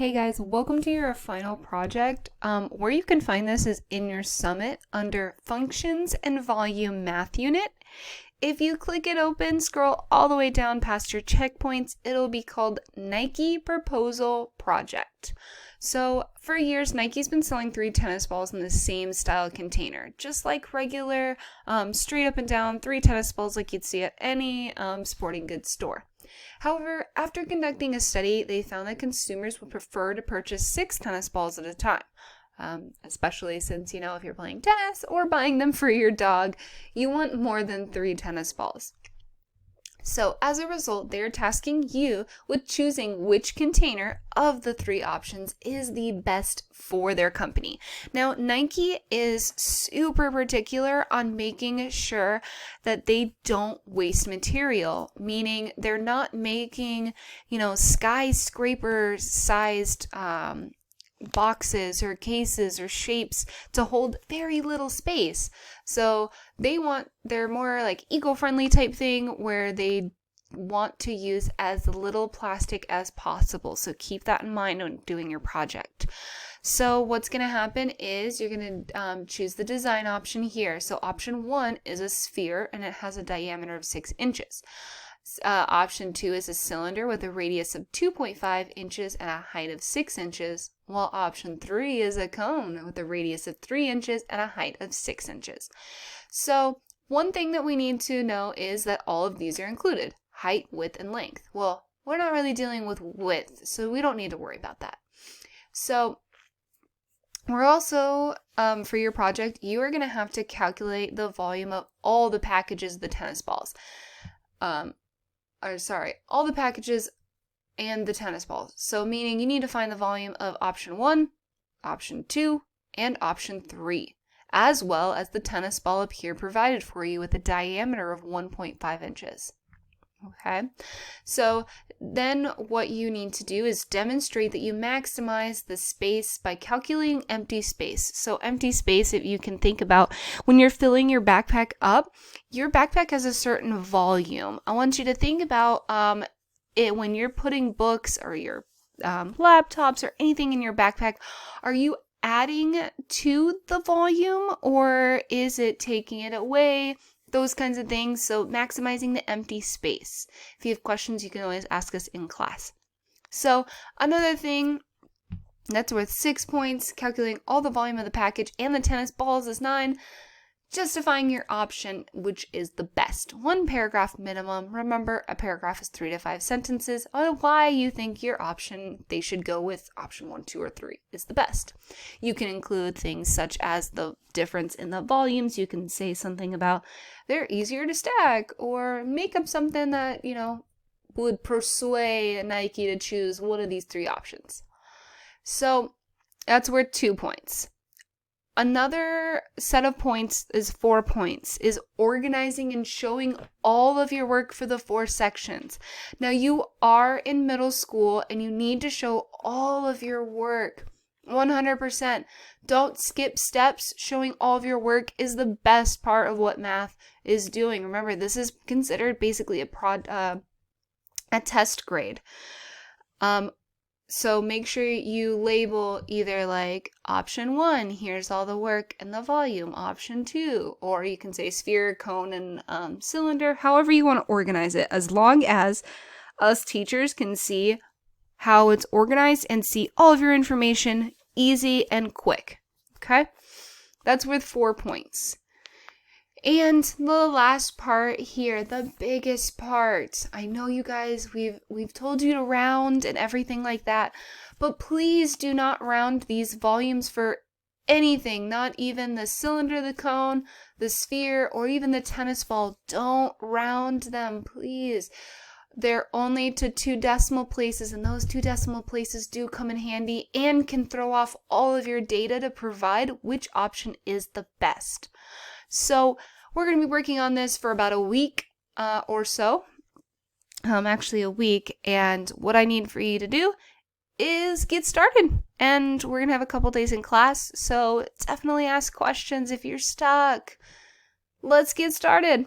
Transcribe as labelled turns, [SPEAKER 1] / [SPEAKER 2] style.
[SPEAKER 1] Hey guys, welcome to your final project. Where you can find this is in your Summit under Functions and Volume Math Unit. If you click it open, scroll all the way down past your checkpoints, it'll be called Nike Proposal Project. So for years, Nike's been selling 3 tennis balls in the same style container, just like regular, straight up and down 3 tennis balls like you'd see at any sporting goods store. However, after conducting a study, they found that consumers would prefer to purchase 6 tennis balls at a time. Especially since, if you're playing tennis or buying them for your dog, you want more than 3 tennis balls. So as a result, they're tasking you with choosing which container of the 3 options is the best for their company. Now, Nike is super particular on making sure that they don't waste material, meaning they're not making, skyscraper-sized boxes or cases or shapes to hold very little space. So they're more like eco-friendly type thing where they want to use as little plastic as possible. So keep that in mind when doing your project. So what's going to happen is you're going to choose the design option here. So option 1 is a sphere and it has a diameter of 6 inches. Option 2 is a cylinder with a radius of 2.5 inches and a height of 6 inches, while option 3 is a cone with a radius of 3 inches and a height of 6 inches. So one thing that we need to know is that all of these are included: height, width, and length. Well, we're not really dealing with width, so we don't need to worry about that. So we're also, for your project, you are going to have to calculate the volume of all the packages of the tennis balls. All the packages and the tennis balls. So meaning you need to find the volume of option 1, option 2, and option 3, as well as the tennis ball up here provided for you with a diameter of 1.5 inches. Okay, so then what you need to do is demonstrate that you maximize the space by calculating empty space. So empty space, if you can think about when you're filling your backpack up, your backpack has a certain volume. I want you to think about it when you're putting books or your laptops or anything in your backpack. Are you adding to the volume or is it taking it away? Those kinds of things. So maximizing the empty space. If you have questions, you can always ask us in class. So another thing that's worth 6 points, calculating all the volume of the package and the tennis balls is 9. Justifying your option, which is the best. 1 paragraph minimum. Remember, a paragraph is 3 to 5 sentences on why you think your option, they should go with option 1, 2, or 3 is the best. You can include things such as the difference in the volumes. You can say something about they're easier to stack, or make up something that, would persuade Nike to choose one of these 3 options. So that's worth 2 points. Another set of points is 4 points, is organizing and showing all of your work for the 4 sections. Now you are in middle school and you need to show all of your work 100%. Don't skip steps. Showing all of your work is the best part of what math is doing. Remember, this is considered basically a test grade. So make sure you label either like option 1, here's all the work and the volume, option 2, or you can say sphere, cone, and cylinder, however you want to organize it, as long as us teachers can see how it's organized and see all of your information easy and quick. Okay? That's worth 4 points. And the last part here, the biggest part. I know you guys, we've told you to round and everything like that, but please do not round these volumes for anything, not even the cylinder, the cone, the sphere, or even the tennis ball. Don't round them, please. They're only to 2 decimal places, and those 2 decimal places do come in handy and can throw off all of your data to provide which option is the best. So we're going to be working on this for about a week or so, actually a week, and what I need for you to do is get started. And we're going to have a couple days in class, so definitely ask questions if you're stuck. Let's get started.